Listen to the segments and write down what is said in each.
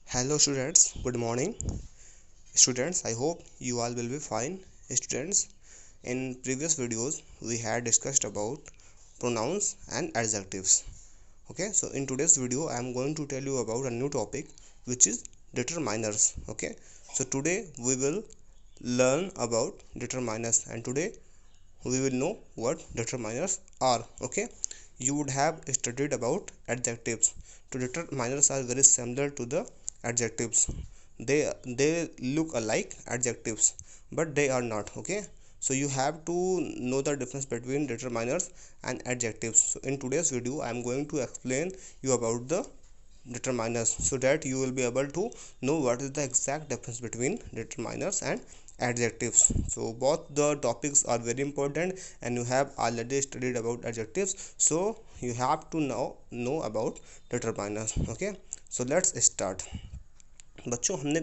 Hello students, good morning. Students, I hope you all will be fine. Students, in previous videos we had discussed about pronouns and adjectives. Okay, so in today's video I am going to tell you about a new topic which is determiners. Okay, so today we will learn about determiners and today we will know what determiners are. Okay, you would have studied about adjectives. So determiners are very similar to the adjectives. They look alike adjectives, but they are not. Okay, so you have to know the difference between determiners and adjectives. So in today's video I am going to explain you about the determiners so that you will be able to know what is the exact difference between determiners and adjectives. So both the topics are very important and you have already studied about adjectives, so you have to now know about determiners. Okay, so let's start. बच्चों, हमने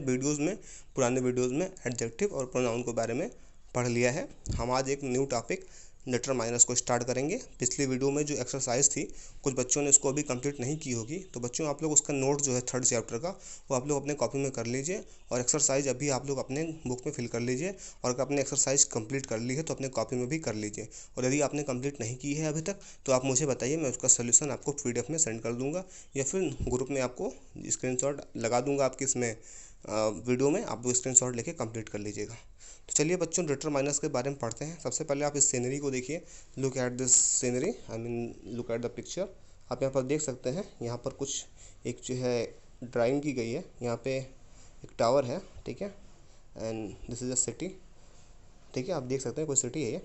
पुराने videos में adjective और pronoun के बारे में पढ़ लिया है। हम आज एक न्यू टॉपिक डिटरमाइनर्स को स्टार्ट करेंगे। पिछली वीडियो में जो एक्सरसाइज थी कुछ बच्चों ने इसको अभी कंप्लीट नहीं की होगी, तो बच्चों आप लोग उसका नोट जो है थर्ड चैप्टर का वो आप लोग अपने कॉपी में कर लीजिए और एक्सरसाइज अभी आप लोग अपने बुक में फिल कर लीजिए। और अगर आपने एक्सरसाइज कंप्लीट कर ली है तो अपने कॉपी में भी कर लीजिए, और यदि आपने कंप्लीट नहीं की है अभी तक तो आप मुझे बताइए, मैं उसका सोल्यूशन आपको PDF में सेंड कर दूँगा या फिर ग्रुप में आपको स्क्रीनशॉट लगा दूँगा आपके इसमें वीडियो में। आप वो स्क्रीनशॉट लेके कंप्लीट कर लीजिएगा। तो चलिए बच्चों, डिटरमाइनर्स के बारे में पढ़ते हैं। सबसे पहले आप इस सीनरी को देखिए। Look at this scenery, I mean look at the picture. आप यहाँ पर देख सकते हैं, यहाँ पर कुछ एक जो है ड्राइंग की गई है। यहाँ पे एक टावर है, ठीक है, and this is a city. ठीक है, आप देख सकते हैं कोई सिटी है ये।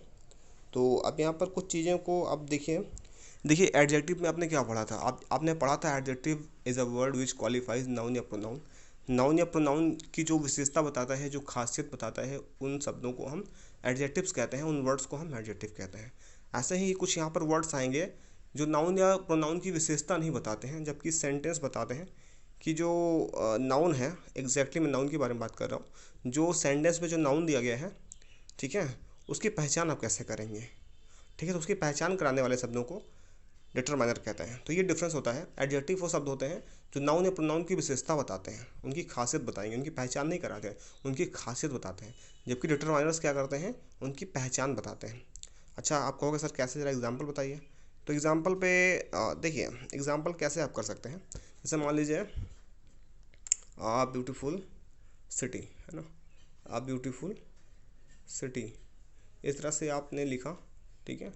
तो अब यहाँ पर कुछ चीज़ों को आप देखिए एडजेक्टिव में आपने क्या पढ़ा था? आपने पढ़ा था adjective is a word which qualifies noun या प्रोनाउन। नाउन या प्रोनाउन की जो विशेषता बताता है, जो खासियत बताता है, उन शब्दों को हम एडजेक्टिव्स कहते हैं, उन वर्ड्स को हम एडजेक्टिव कहते हैं। ऐसे ही कुछ यहाँ पर वर्ड्स आएंगे जो नाउन या प्रोनाउन की विशेषता नहीं बताते हैं, जबकि सेंटेंस बताते हैं कि जो नाउन है, एग्जैक्टली मैं नाउन के बारे में बात कर रहा हूँ, जो सेंटेंस में जो नाउन दिया गया है, ठीक है, उसकी पहचान आप कैसे करेंगे। ठीक है, तो उसकी पहचान कराने वाले शब्दों को डिटरमाइनर कहते हैं। तो ये डिफरेंस होता है। एडजेक्टिव वो शब्द होते हैं जो नाउन या प्रोनाउन की विशेषता बताते हैं, उनकी खासियत बताएंगे, उनकी पहचान नहीं कराते हैं, उनकी खासियत बताते हैं। जबकि डिटरमाइनर्स क्या करते हैं, उनकी पहचान बताते हैं। अच्छा, आप कहोगे सर कैसे, ज़रा एग्जाम्पल बताइए। तो एग्जाम्पल पे देखिए, एग्जाम्पल कैसे आप कर सकते हैं। जैसे मान लीजिए आ ब्यूटीफुल सिटी, है ना, आ ब्यूटीफुल सिटी, इस तरह से आपने लिखा, ठीक है,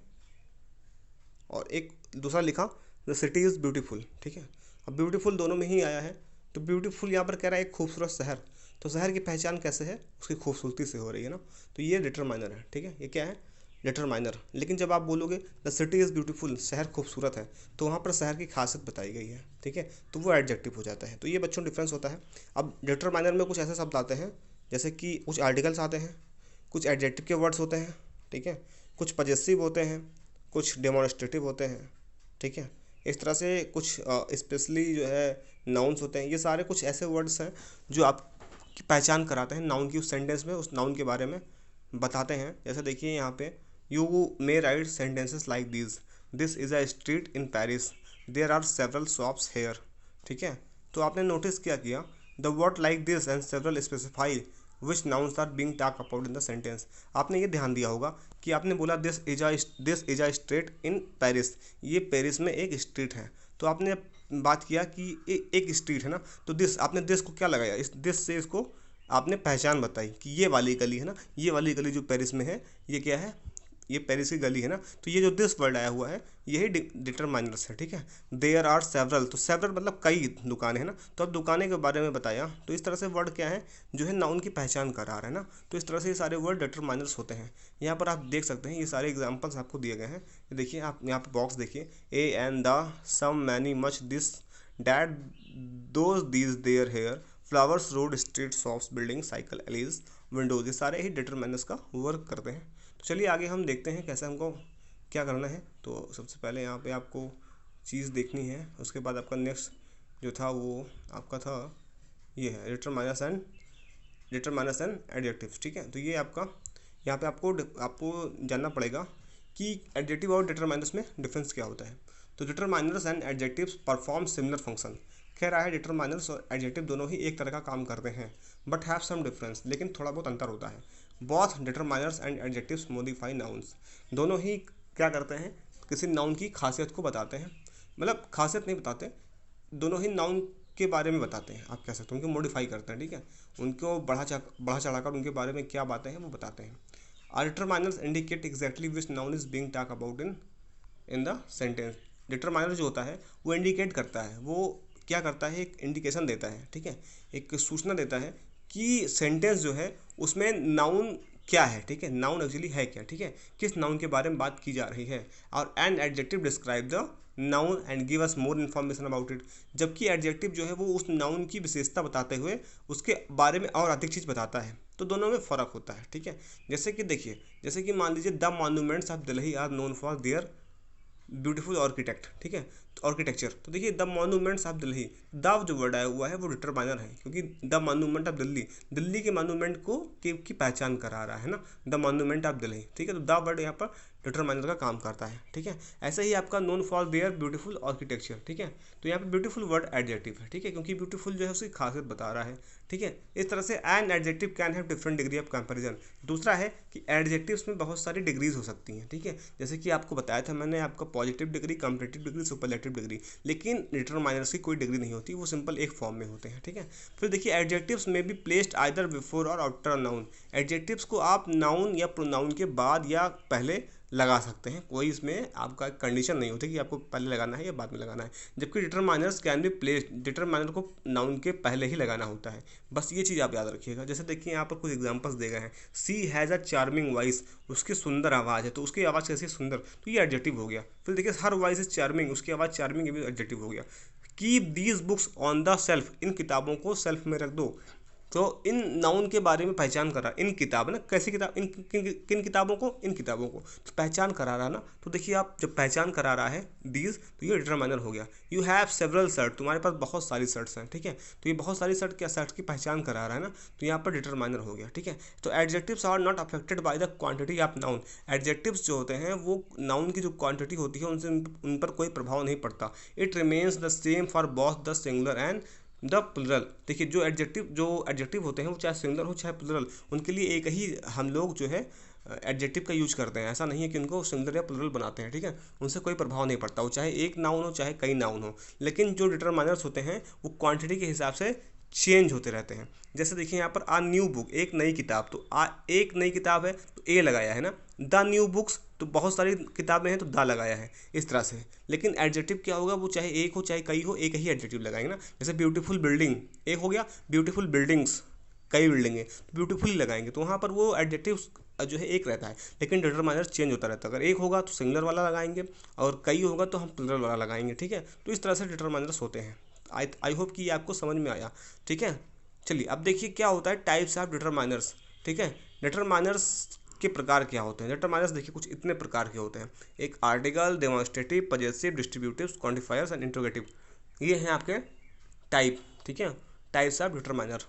और एक दूसरा लिखा द सिटी इज़ ब्यूटीफुल। ठीक है, अब ब्यूटीफुल दोनों में ही आया है, तो ब्यूटीफुल यहाँ पर कह रहा है एक खूबसूरत शहर। तो शहर की पहचान कैसे है, उसकी खूबसूरती से हो रही है ना, तो ये डिटरमाइनर है। ठीक है, ये क्या है, डिटरमाइनर। लेकिन जब आप बोलोगे द सिटी इज़ ब्यूटीफुल, शहर खूबसूरत है, तो वहाँ पर शहर की खासियत बताई गई है। ठीक है, तो वो एडजेक्टिव हो जाता है। तो ये बच्चों डिफरेंस होता है। अब डिटरमाइनर में कुछ ऐसे शब्द आते हैं जैसे कि कुछ आर्टिकल्स आते हैं, कुछ एडजेक्टिव के वर्ड्स होते हैं, ठीक है, कुछ पजेसिव होते हैं, कुछ डेमोन्स्ट्रेटिव होते हैं। ठीक है, इस तरह से कुछ स्पेशली जो है नाउन्स होते हैं। ये सारे कुछ ऐसे वर्ड्स हैं जो आपकी पहचान कराते हैं, नाउन की उस सेंटेंस में, उस नाउन के बारे में बताते हैं। जैसे देखिए यहाँ पे, you may write sentences like this is a street in Paris, there are several shops here. ठीक है, तो आपने नोटिस क्या किया, the word like this and several specify which nouns are being talk about in the sentence. आपने ये ध्यान दिया होगा कि आपने बोला this is a street in Paris, ये पेरिस में एक स्ट्रीट है। तो आपने बात किया कि एक स्ट्रीट है ना, तो दिस, आपने दिस को क्या लगाया, इस दिस से इसको आपने पहचान बताई कि ये वाली गली है ना, ये वाली गली जो पेरिस में है, ये क्या है, ये पेरिस की गली है ना। तो ये जो दिस वर्ड आया हुआ है, यही डिटरमाइनर्स है। ठीक है, देयर आर सेवरल, तो सेवरल मतलब कई दुकानें है ना, तो अब दुकानें के बारे में बताया। तो इस तरह से वर्ड क्या है, जो है नाउन की पहचान करा रहा है ना। तो इस तरह से ये सारे वर्ड डिटरमाइनर्स होते हैं। यहाँ पर आप देख सकते हैं ये सारे एग्जाम्पल्स आपको दिए गए हैं। देखिए, आप यहाँ पर बॉक्स देखिए, a and the, some, many, much, this, that, those, these, there, here, flowers, road, street, shops, building, cycle, alleys, windows, ये सारे ही डिटरमाइनर्स का वर्क करते हैं। तो चलिए आगे हम देखते हैं कैसे हमको क्या करना है। तो सबसे पहले यहाँ पे आपको चीज़ देखनी है, उसके बाद आपका नेक्स्ट जो था वो आपका था ये है डिटरमाइनस एंड एडजेक्टिव्स। ठीक है, तो ये आपका यहाँ पे आपको जानना पड़ेगा कि एडजेक्टिव और डिटरमाइनर्स में डिफरेंस क्या होता है। तो determiners and adjectives perform similar function, कह रहा है डिटरमाइनर्स और एडजेक्टिव दोनों ही एक तरह का काम करते हैं, बट हैव सम डिफरेंस, लेकिन थोड़ा बहुत अंतर होता है। Both determiners and adjectives modify nouns, दोनों ही क्या करते हैं, किसी नाउन की खासियत को बताते हैं, मतलब खासियत नहीं बताते, दोनों ही नाउन के बारे में बताते हैं, आप कह सकते हो उनको मॉडिफाई करते हैं, ठीक है, उनको बढ़ा चढ़ाकर उनके बारे में क्या बातें हैं वो बताते हैं। Are determiners indicate exactly which noun is being talk about in the sentence. Determiner जो होता है वो इंडिकेट करता है, वो क्या करता है, एक इंडिकेशन देता है, ठीक है, एक सूचना देता है कि सेंटेंस जो है उसमें नाउन क्या है, ठीक है, नाउन एक्चुअली है क्या, ठीक है, किस नाउन के बारे में बात की जा रही है। और an adjective describe the noun and give us more information about it, जबकि एडजेक्टिव जो है वो उस नाउन की विशेषता बताते हुए उसके बारे में और अधिक चीज़ बताता है। तो दोनों में फ़र्क होता है, ठीक है। जैसे कि देखिए, जैसे कि मान लीजिए the monuments of Delhi are known for their beautiful architect, ठीक है, आर्किटेक्चर। तो देखिए the monuments of Delhi, the जो वर्ड आया हुआ है वो डिटरमाइनर है, क्योंकि the monument of Delhi, Delhi के मॉन्यूमेंट को की पहचान करा रहा है ना, द मॉन्यूमेंट ऑफ दिल्ली, ठीक है। तो द वर्ड यहाँ पर डिटरमाइनर का काम करता है, ठीक है। ऐसे ही आपका known for their beautiful architecture, ठीक है, तो यहाँ पे ब्यूटीफुल वर्ड एडजेक्टिव है, ठीक है, क्योंकि ब्यूटीफुल जो है उसकी खासियत बता रहा है, ठीक है। इस तरह से an adjective can have different degree of comparison. दूसरा है कि एडजेक्टिव्स में बहुत सारी डिग्रीज हो सकती हैं, ठीक है, जैसे कि आपको बताया था मैंने, आपका positive degree, comparative degree, superlative degree, लेकिन डिटरमाइनर्स की कोई डिग्री नहीं होती, वो सिंपल एक फॉर्म में होते हैं, ठीक है। फिर देखिए एडजेक्टिव्स में भी प्लेस्ड आइदर बिफोर और आफ्टर नाउन, एडजेक्टिव्स को आप नाउन या प्रोनाउन के बाद या पहले लगा सकते हैं, कोई इसमें आपका कंडीशन नहीं होती कि आपको पहले लगाना है या बाद में लगाना है। जबकि determiners can be placed, determiner को नाउन के पहले ही लगाना होता है, बस ये चीज़ आप याद रखिएगा। जैसे देखिए यहाँ पर कुछ एग्जांपल्स दिए गए हैं, सी हैज़ अ चार्मिंग वॉइस, उसकी सुंदर आवाज़ है, तो उसकी आवाज़ कैसी सुंदर, तो ये एडजेक्टिव हो गया। फिर देखिए हर वॉइस इज चार्मिंग, उसकी आवाज़ चार्मिंग, ये भी एडजेक्टिव हो गया। Keep these books on the shelf, इन किताबों को सेल्फ में रख दो, तो इन नाउन के बारे में पहचान करा, इन किताब ना, कैसी किताब, इन किन किताबों को, इन किताबों को, तो पहचान करा रहा ना। तो देखिए आप जब पहचान करा रहा है दीज, तो ये डिटरमाइनर हो गया। यू हैव सेवरल शर्ट, तुम्हारे पास बहुत सारी शर्ट्स हैं, ठीक है, तो ये बहुत सारी शर्ट, क्या शर्ट की पहचान करा रहा है ना, तो यहाँ पर डिटरमाइनर हो गया, ठीक है। तो adjectives are not affected by the quantity of noun, adjectives जो होते हैं वो नाउन की जो क्वांटिटी होती है उनसे उन पर कोई प्रभाव नहीं पड़ता। It remains the same for both the singular and the plural. देखिए जो एडजेक्टिव होते हैं वो चाहे सिंगुलर हो चाहे प्लुरल, उनके लिए एक ही हम लोग जो है एडजेक्टिव का यूज करते हैं, ऐसा नहीं है कि उनको सिंगुलर या प्लुरल बनाते हैं, ठीक है, उनसे कोई प्रभाव नहीं पड़ता, वो चाहे एक नाउन हो चाहे कई नाउन हो। लेकिन जो डिटरमाइनर्स होते हैं वो क्वांटिटी के हिसाब से चेंज होते रहते हैं। जैसे देखिए यहाँ पर आ न्यू बुक, एक नई किताब, तो एक नई किताब है तो ए लगाया है ना, द न्यू बुक्स तो बहुत सारी किताबें हैं तो दा लगाया है, इस तरह से। लेकिन एडजेक्टिव क्या होगा, वो चाहे एक हो चाहे कई हो, एक ही एडजेक्टिव लगाएंगे ना। जैसे ब्यूटीफुल बिल्डिंग एक हो गया, ब्यूटीफुल बिल्डिंग्स कई बिल्डिंगें, तो ब्यूटीफुल लगाएंगे, तो वहाँ पर वो एडजेक्टिव जो है एक रहता है, लेकिन डिटरमाइनर चेंज होता रहता है। अगर एक होगा तो सिंगुलर वाला लगाएंगे और कई होगा तो हम प्लुरल वाला लगाएंगे, ठीक है। तो इस तरह से डिटरमाइनर्स होते हैं। आई होप कि ये आपको समझ में आया, ठीक है। चलिए अब देखिए क्या होता है टाइप्स ऑफ डिटरमाइनर्स, ठीक है। डिटरमाइनर्स के प्रकार क्या होते हैं, डिटरमाइनर्स देखिए कुछ इतने प्रकार के होते हैं। एक article, demonstrative, possessive, distributive, quantifiers and interrogative, ये हैं आपके टाइप, ठीक है, टाइप्स ऑफ डिटरमाइनर।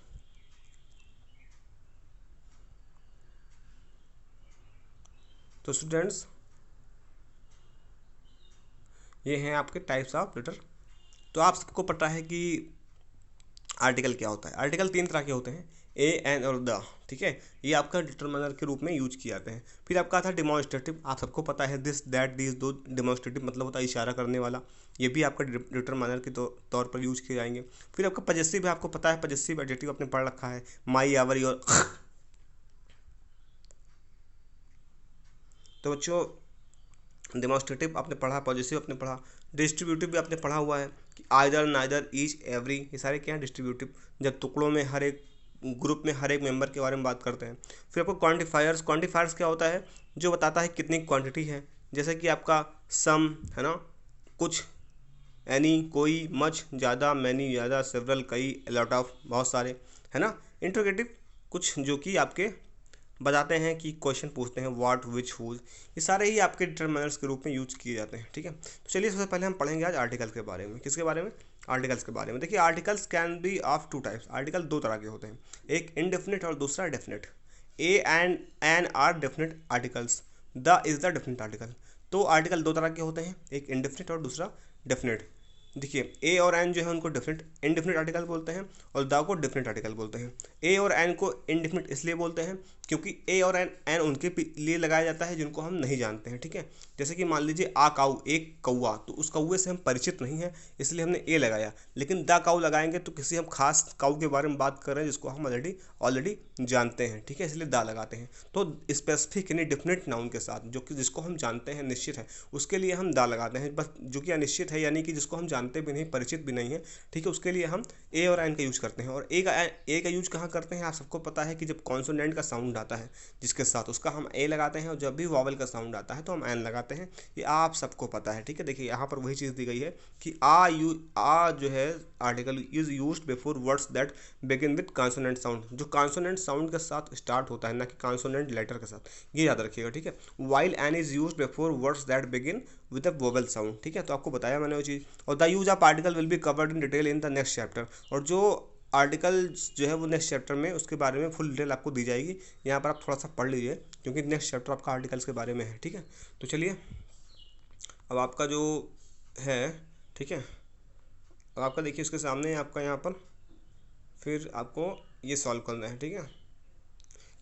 तो स्टूडेंट्स ये हैं आपके टाइप्स ऑफ लेटर। तो आप सबको पता है कि आर्टिकल क्या होता है। आर्टिकल तीन तरह के होते हैं, ए, एन और द, ठीक है, ये आपका डिटरमाइनर के रूप में यूज किए जाते हैं। फिर आपका था डिमॉन्स्ट्रेटिव, आप सबको पता है दिस, दैट, दिस, दो। डिमॉन्स्ट्रेटिव मतलब होता है इशारा करने वाला, ये भी आपका डिटरमाइनर के तौर पर यूज किए जाएंगे। फिर आपका पजेसिव है, आपको पता है पजेसिव एडजेक्टिव आपने पढ़ रखा है, माई, आवर, योर। तो बच्चों डेमोन्स्ट्रेटिव आपने पढ़ा, पॉजिटिव आपने पढ़ा, डिस्ट्रीब्यूटिव भी आपने पढ़ा हुआ है कि आइदर, नाइदर, ईच, एवरी, ये सारे क्या हैं डिस्ट्रीब्यूटिव, जब टुकड़ों में हर एक ग्रुप में हर एक मेंबर के बारे में बात करते हैं। फिर आपको क्वांटिफायर्स, क्वांटिफायर्स क्या होता है, जो बताता है कितनी क्वांटिटी है, जैसे कि आपका सम है ना, कुछ, एनी कोई, मच ज़्यादा, मैनी ज़्यादा, सेवरल कई, लॉट ऑफ बहुत सारे, है ना। इंट्रोगेटिव कुछ जो कि आपके बताते हैं कि क्वेश्चन पूछते हैं, व्हाट, विच, हुज, ये सारे ही आपके डिटरमाइनर्स के रूप में यूज किए जाते हैं, ठीक है। तो चलिए सबसे पहले हम पढ़ेंगे आज आर्टिकल के बारे में। किसके बारे में, आर्टिकल्स के बारे में। देखिए articles can be of two types, article दो तरह के होते हैं, एक इनडेफिनिट और दूसरा definite. A and an are definite articles, the is the definite article. तो आर्टिकल दो तरह के होते हैं, एक इनडेफिनिट और दूसरा डेफिनेट। देखिए ए और एन जो है उनको डिफरेंट इनडिफिनिट आर्टिकल बोलते हैं और द को डिफरेंट आर्टिकल बोलते हैं। ए और एन को इनडिफिनिट इसलिए बोलते हैं क्योंकि ए और एन उनके लिए लगाया जाता है जिनको हम नहीं जानते हैं, ठीक है। जैसे कि मान लीजिए आ काऊ, एक कौवा, तो उस कौवे से हम परिचित नहीं हैं इसलिए हमने ए लगाया, लेकिन द काऊ लगाएंगे तो किसी हम खास काऊ के बारे में बात कर रहे हैं जिसको हम ऑलरेडी जानते हैं, ठीक है, इसलिए द लगाते हैं। तो स्पेसिफिक यानी डिफिनिट नाउन के साथ जो कि जिसको हम जानते हैं, निश्चित है, उसके लिए हम द लगाते हैं। बस जो कि अनिश्चित है यानी कि जिसको हम जानते भी नहीं, परिचित भी नहीं है, ठीक है, उसके लिए हम ए और एन का यूज करते हैं। और ए का यूज कहाँ करते हैं, आप सबको पता है कि जब कॉन्सोनेंट का साउंड आता है जिसके साथ उसका हम ए लगाते हैं, और जब भी वॉवल का साउंड आता है तो हम एन लगाते हैं, ये आप सबको पता है, ठीक है। देखिए यहाँ पर वही चीज़ दी गई है कि आ जो है article is used before words that begin with consonant sound, जो कॉन्सोनेंट साउंड के साथ स्टार्ट होता है, ना कि कॉन्सोनेंट लेटर के साथ, ये याद रखिएगा, ठीक है। While an is used before words that begin with a vowel sound, ठीक है, तो आपको बताया मैंने वो चीज़। और the use of article will be covered in detail in the next chapter, और जो आर्टिकल जो है वो नेक्स्ट चैप्टर में उसके बारे में फुल डिटेल आपको दी जाएगी। यहाँ पर आप थोड़ा सा पढ़ लीजिए क्योंकि नेक्स्ट चैप्टर आपका आर्टिकल्स के बारे में है, ठीक है। तो चलिए अब आपका जो है, ठीक है, अब आपका देखिए उसके सामने आपका यहाँ पर फिर आपको ये सॉल्व करना है, ठीक है।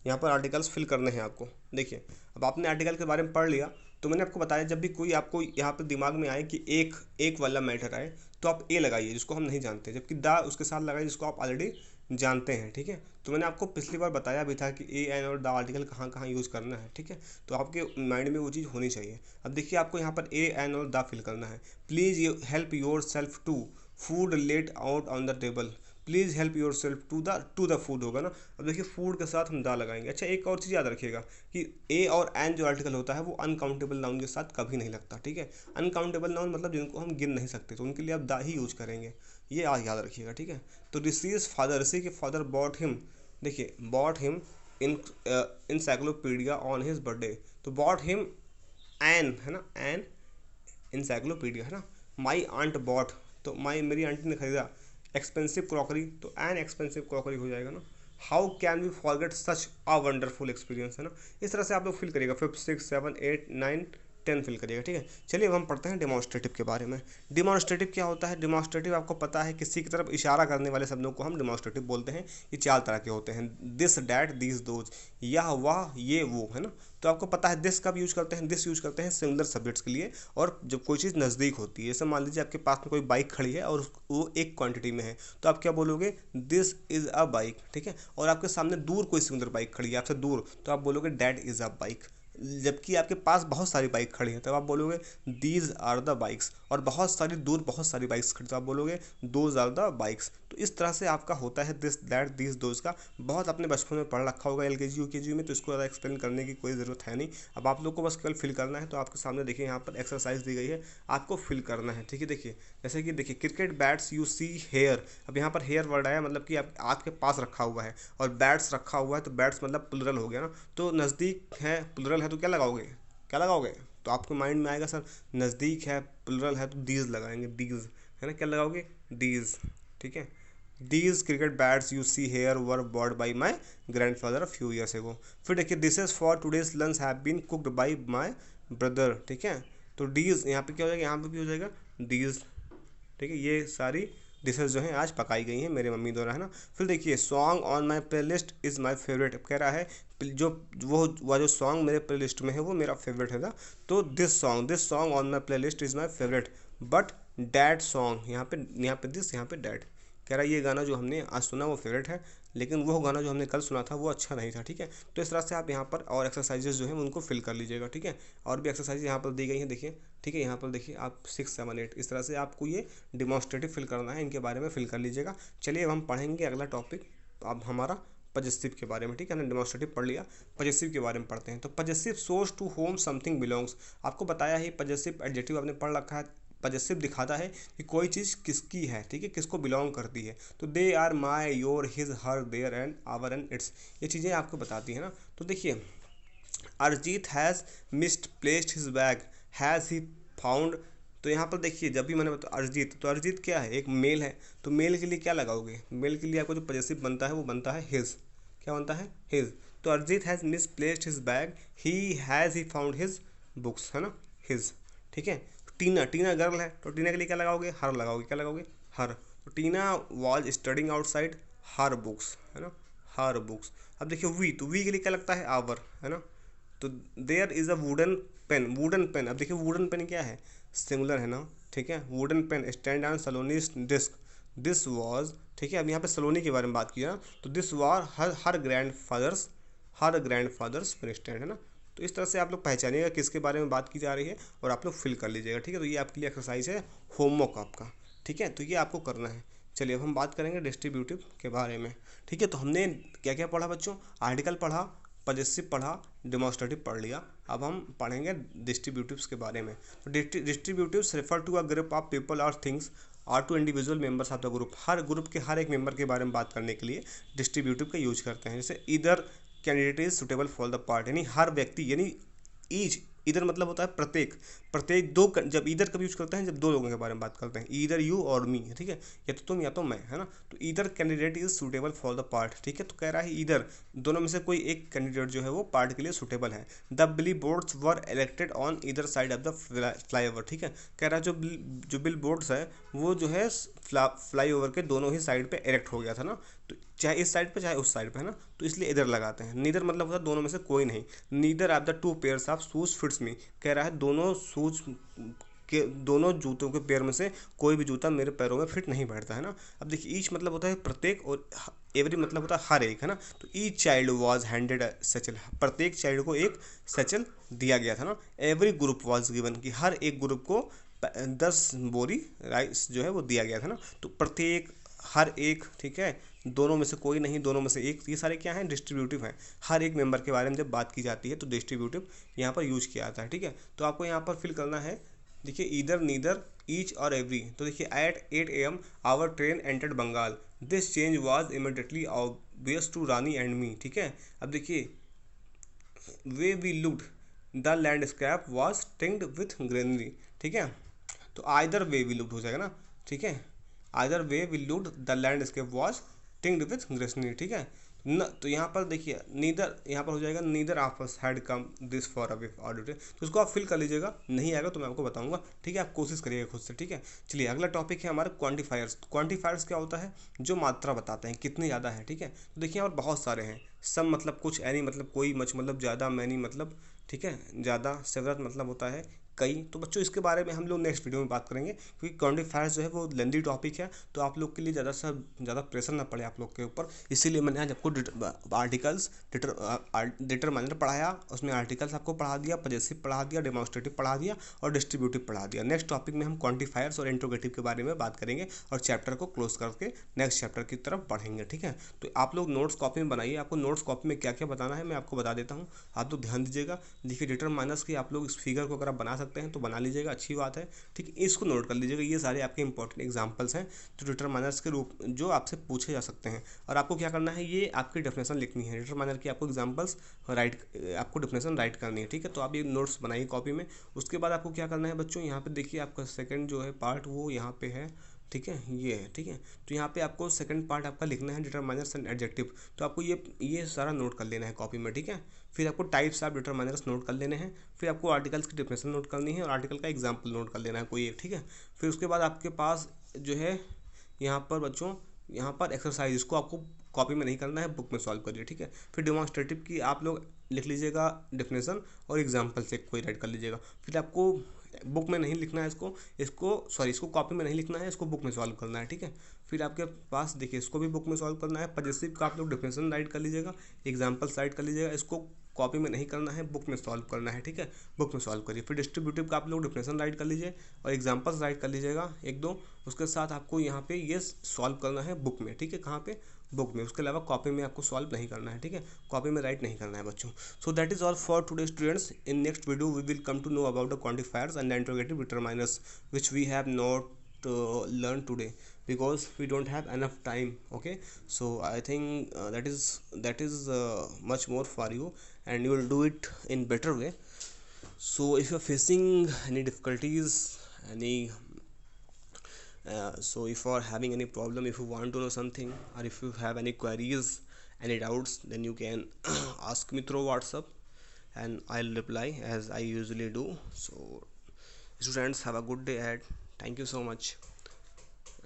यहाँ पर आर्टिकल्स फिल करने हैं आपको। देखिए अब आपने आर्टिकल के बारे में पढ़ लिया, तो मैंने आपको बताया जब भी कोई आपको यहाँ पर दिमाग में आए कि एक वाला मैटर आए तो आप ए लगाइए जिसको हम नहीं जानते, जबकि द उसके साथ लगाइए जिसको आप ऑलरेडी जानते हैं, ठीक है। तो मैंने आपको पिछली बार बताया भी था कि ए एन और द आर्टिकल कहाँ कहाँ यूज़ करना है, ठीक है। तो आपके माइंड में वो चीज़ होनी चाहिए। अब देखिए आपको यहाँ पर ए एन और द फिल करना है। Please help yourself to food laid out on the table, please help yourself to the food होगा ना। अब देखिए फूड के साथ हम दा लगाएंगे। अच्छा एक और चीज़ याद रखिएगा कि ए और एन जो आर्टिकल होता है वो अनकाउंटेबल नाउन के साथ कभी नहीं लगता, ठीक है। अनकाउंटेबल नाउन मतलब जिनको हम गिन नहीं सकते, तो उनके लिए आप दा ही यूज करेंगे, ये याद रखिएगा, ठीक है। तो ऋषिज फादर, ऋषि के फादर बॉट हिम, देखिए bought him in encyclopedia on his birthday, तो बॉट हिम एन है ना, एन इंसाइक्लोपीडिया है ना। माई आंट बॉट, तो मेरी आंटी ने खरीदा एक्सपेंसिव क्रॉकरी, तो एन एक्सपेंसिव क्रॉकरी हो जाएगा ना। How can we forget such a wonderful experience, है ना। इस तरह से आप लोग फिल करिएगा, 5 6 7 8 9 10 फिल करिएगा, ठीक है। चलिए अब हम पढ़ते हैं डिमॉन्स्ट्रेटिव के बारे में। डिमॉन्स्ट्रेटिव क्या होता है, डिमॉन्स्ट्रेटिव आपको पता है किसी की तरफ इशारा करने वाले शब्दों को हम डिमॉन्स्ट्रेटिव बोलते हैं। ये 4 तरह के होते हैं, दिस डैट दीज दोज, यह वह ये वो, है ना। तो आपको पता है दिस कब यूज करते हैं, दिस यूज करते हैं सिंगुलर सब्जेक्ट्स के लिए, और जब कोई चीज़ नज़दीक होती है, जैसे मान लीजिए आपके पास में कोई बाइक खड़ी है और वो एक क्वांटिटी में है, तो आप क्या बोलोगे, दिस इज़ अ बाइक, ठीक है। और आपके सामने दूर कोई सिंगुलर बाइक खड़ी है आपसे दूर, तो आप बोलोगे डैट इज़ अ बाइक। जबकि आपके पास बहुत सारी बाइक खड़ी हैं तब आप बोलोगे दीज आर द बाइक्स, और बहुत सारी दूर बहुत सारी बाइक्स खड़ी तो आप बोलोगे दोज आर द बाइक्स। तो इस तरह से आपका होता है दिस दैट दीज दोज का। बहुत आपने बचपन में पढ़ रखा होगा LKG UKG में, तो इसको ज़्यादा एक्सप्लेन करने की कोई ज़रूरत है नहीं। अब आप लोग को बस केवल फिल करना है। तो आपके सामने देखिए यहाँ पर एक्सरसाइज दी गई है, आपको फिल करना है, ठीक है। देखिए जैसे कि देखिए cricket bats you see here, अब यहाँ पर हेयर वर्ड आया मतलब कि आप आपके पास रखा हुआ है, और बैट्स रखा हुआ है तो बैट्स मतलब प्लुरल हो गया ना। तो नज़दीक है प्लुरल है तो क्या लगाओगे, क्या लगाओगे, तो आपके माइंड में आएगा सर नज़दीक है प्लुरल है तो दीज लगाएंगे, दीज है ना, क्या लगाओगे दीज, ठीक है। These cricket bats you see here were bought by my grandfather a few years ago. फिर देखिए this is for today's lunch have been cooked by my brother, ठीक है। तो डीज यहाँ पे क्या हो जाएगा, यहाँ पे भी हो जाएगा डीज, ठीक है। ये सारी डिशेज जो हैं आज पकाई गई हैं मेरे मम्मी द्वारा, है ना। फिर देखिए song on my play list is my favourite, कह रहा है जो वह जो सॉन्ग मेरे प्ले लिस्ट में है वो मेरा फेवरेट है ना। तो this song on my play list is my favourite but that song, यहाँ पे दिस, यहाँ पे डैट, कह रहा है ये गाना जो हमने आज सुना वो फेवरेट है, लेकिन वो गाना जो हमने कल सुना था वो अच्छा नहीं था, ठीक है। तो इस तरह से आप यहाँ पर और एक्सरसाइजेज जो हैं उनको फिल कर लीजिएगा, ठीक है। और भी एक्सरसाइज यहाँ पर दी गई हैं, देखिए, ठीक है। यहाँ पर देखिए आप 6 7 8 इस तरह से आपको ये डिमॉन्स्ट्रेटिव फिल करना है, इनके बारे में फिल कर लीजिएगा। चलिए अब हम पढ़ेंगे अगला टॉपिक, अब हमारा पजेसिव के बारे में, ठीक है। हमने डिमॉन्स्ट्रेटिव पढ़ लिया, पजेसिव के बारे में पढ़ते हैं। तो possessive shows to whom something belongs, आपको बताया ही पजेसिव एडजेक्टिव आपने पढ़ रखा है। पजेसिव दिखाता है कि कोई चीज़ किसकी है, ठीक है, किसको बिलोंग करती है। तो they are my, your, his, her, their and our and its, ये चीज़ें आपको बताती हैं ना। तो देखिए Arijit has misplaced his bag, has he found, तो यहाँ पर देखिए जब भी मैंने बताया अरिजीत, तो अरिजीत क्या है, एक मेल है, तो मेल के लिए क्या लगाओगे, मेल के लिए आपको जो पजेसिव बनता है वो बनता है हिज, क्या बनता है हिज। तो Arijit has miss placed his bag, he has he found his books, है ना, हिज, ठीक है। टीना, टीना गर्ल है तो टीना के लिए क्या लगाओगे, हर लगाओगे, क्या लगाओगे, हर। तो Tina was studying outside her books, है ना, हर बुक्स। अब देखिए वी, तो वी के लिए क्या लगता है, आवर, है ना। तो there is a wooden pen, wooden pen. अब देखिए वुडन पेन क्या है, सिंगुलर है ना, ठीक है। Wooden pen stand on Saloni's desk, this was, ठीक है। अब यहाँ पे सलोनी के बारे में बात किया, तो this was her grandfather's, her grandfather's pen stand, है ना। तो इस तरह से आप लोग पहचानिएगा किसके बारे में बात की जा रही है और आप लोग फिल कर लीजिएगा, ठीक है। तो ये आपके लिए एक्सरसाइज है, होमवर्क आपका, ठीक है। तो ये आपको करना है। चलिए अब हम बात करेंगे डिस्ट्रीब्यूटिव के बारे में, ठीक है। तो हमने क्या क्या पढ़ा बच्चों, आर्टिकल पढ़ा, पजेसिव पढ़ा, डेमोस्ट्रेटिव पढ़ लिया। अब हम पढ़ेंगे डिस्ट्रीब्यूटिव्स के बारे में। तो distributives refer to a group of people और things are to individual members of the group. हर ग्रुप के हर एक मेंबर के बारे में बात करने के लिए डिस्ट्रीब्यूटिव का यूज करते हैं। जैसे इधर candidate is suitable for the part, यानी हर व्यक्ति, यानी ईच, इधर मतलब होता है प्रत्येक, प्रत्येक दो, जब इधर कब यूज करते हैं, जब दो लोगों के बारे में बात करते हैं, इधर यू और मी, ठीक है, या तो तुम या तो मैं, है ना। तो इधर candidate is suitable for the part, ठीक है। तो कह रहा है इधर दोनों में से कोई एक कैंडिडेट जो है वो पार्ट के लिए सुटेबल है। The billboards were erected on either side of the flyover, ठीक है। कह रहा है जो बिल बोर्ड्स है वो जो है फ्लाईओवर के दोनों ही साइड पे इरेक्ट हो गया था ना, तो चाहे इस साइड पे चाहे उस साइड पे, है ना। तो इसलिए इधर लगाते हैं। नीदर मतलब होता है दोनों में से कोई नहीं। Neither of the two pairs of shoes fits me, कह रहा है दोनों शूज के, दोनों जूतों के पैर में से कोई भी जूता मेरे पैरों में फिट नहीं बैठता, है ना। अब देखिए ईच मतलब होता है प्रत्येक और एवरी मतलब होता है हर एक, है ना। तो ईच चाइल्ड वाज हैंडेड सचल, प्रत्येक चाइल्ड को एक सचल दिया गया था ना। एवरी ग्रुप वाज गिवन, कि हर एक ग्रुप को 10 बोरी राइस जो है वो दिया गया था ना। तो प्रत्येक, हर एक, ठीक है, दोनों में से कोई नहीं, दोनों में से एक, ये सारे क्या हैं, डिस्ट्रीब्यूटिव हैं। हर एक मेंबर के बारे में जब बात की जाती है तो डिस्ट्रीब्यूटिव यहाँ पर यूज किया जाता है, ठीक है। तो आपको यहाँ पर फिल करना है, देखिए इधर, नीदर, ईच और एवरी। तो देखिए at 8 AM our train entered Bengal, this change was immediately obvious to Rani and me, ठीक है। अब देखिए way we looked the landscape was tinged with greenery, ठीक है। तो आइदर वे वी लुक्ड हो जाएगा ना, ठीक है। Either way we looked the landscape was tinged with greenery, ठीक है न। तो यहाँ पर देखिए नीदर, यहाँ पर हो जाएगा neither of us had come this for away audit. तो उसको आप फिल कर लीजिएगा, नहीं आएगा तो मैं आपको बताऊंगा, ठीक है। आप कोशिश करिएगा खुद से, ठीक है। चलिए अगला टॉपिक है हमारा क्वांटिफायर्स। क्वांटिफायर्स क्या होता है, जो मात्रा बताते हैं कितनी ज़्यादा है, ठीक है। तो देखिए यहाँ पर बहुत सारे हैं। सम मतलब कुछ, एनी मतलब कोई, मच मतलब ज़्यादा, मैनी मतलब, ठीक है, ज़्यादा, सेवरत मतलब होता है कई। तो बच्चों इसके बारे में हम लोग नेक्स्ट वीडियो में बात करेंगे, क्योंकि क्वांटिफायर्स जो है वो लेंदी टॉपिक है, तो आप लोग के लिए ज़्यादा से ज़्यादा प्रेशर ना पड़े आप लोग के ऊपर, इसीलिए मैंने आज आपको आर्टिकल्स, डिटरमाइनर पढ़ाया, उसमें आर्टिकल्स आपको पढ़ा दिया, पजेसिव पढ़ा दिया, डेमोस्ट्रेटिव पढ़ा दिया और डिस्ट्रीब्यूटिव पढ़ा दिया। नेक्स्ट टॉपिक में हम क्वांटिफायर्स और इंट्रोगेटिव के बारे में बात करेंगे और चैप्टर को क्लोज करके नेक्स्ट चैप्टर की तरफ बढ़ेंगे, ठीक है। तो आप लोग नोट्स कॉपी में बनाइए, आपको नोट्स कॉपी में क्या क्या बताना है मैं आपको बता देता हूँ, आप लोग ध्यान दीजिएगा। देखिए डिटरमाइनर्स की आप लोग इस फिगर को अगर आप बना सकते हैं तो बना लीजिएगा, अच्छी बात है, ठीक है। इसको नोट कर लीजिएगा, ये सारे आपके इंपॉर्टेंट एग्जांपल्स हैं जो डिटरमाइनर्स के रूप जो आपसे पूछे जा सकते हैं। और आपको क्या करना है, ये आपकी डेफिनेशन लिखनी है डिटरमाइनर की, आपको एग्जांपल्स राइट, आपको डेफिनेशन राइट करनी है, ठीक है। तो आप ये नोट्स बनाइए कॉपी में। उसके बाद आपको क्या करना है बच्चों, यहाँ पे देखिए आपका सेकंड जो है पार्ट वो यहाँ पे है, ठीक है, ये है, ठीक है। तो यहाँ पे आपको सेकंड पार्ट आपका लिखना है डिटरमाइनर्स एंड एडजेक्टिव। तो आपको ये सारा नोट कर लेना है कॉपी में, ठीक है। फिर आपको टाइप्स ऑफ डिटरमाइनर्स नोट कर लेने हैं, फिर आपको आर्टिकल्स की डेफिनेशन नोट करनी है और आर्टिकल का एग्जाम्पल नोट कर लेना है कोई एक, ठीक है। फिर उसके बाद आपके पास जो है यहाँ पर बच्चों, यहाँ पर एक्सरसाइज, इसको आपको कॉपी में नहीं करना है, बुक में सॉल्व करिए, ठीक है। फिर डेमोन्स्ट्रेटिव की आप लोग लिख लीजिएगा डेफिनेशन और एग्जाम्पल से कोई राइट कर लीजिएगा। फिर आपको बुक में नहीं लिखना है इसको कॉपी में नहीं लिखना है, इसको बुक में सॉल्व करना है, ठीक है। फिर आपके पास देखिए इसको भी बुक में सॉल्व करना है। पजेसिव का आप लोग डेफिनेशन राइट कर लीजिएगा, एग्जाम्पल्स राइट कर लीजिएगा, इसको कॉपी में नहीं करना है, बुक में सॉल्व करना है, ठीक है। बुक में सॉल्व करिए। फिर डिस्ट्रीब्यूटिव का आप लोग डेफिनेशन राइट कर लीजिए और एग्जाम्पल्स राइट कर लीजिएगा एक दो। उसके साथ आपको यहाँ पे ये सॉल्व करना है बुक में, ठीक है, कहाँ पे, बुक में। उसके अलावा कॉपी में आपको सॉल्व नहीं करना है, ठीक है, कॉपी में राइट नहीं करना है बच्चों। So that is all for today students. In next video we will come to know about the quantifiers and the interrogative determiners which we have not learned today because we don't have enough time, okay. So I think that is much more for you and you will do it in better way. So if you are facing any difficulties, any so if you are having any problem, if you want to know something or if you have any queries, any doubts, then you can ask me through WhatsApp and I'll reply as I usually do. So Students, have a good day ahead. Thank you so much,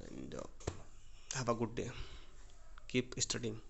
and have a good day. Keep studying.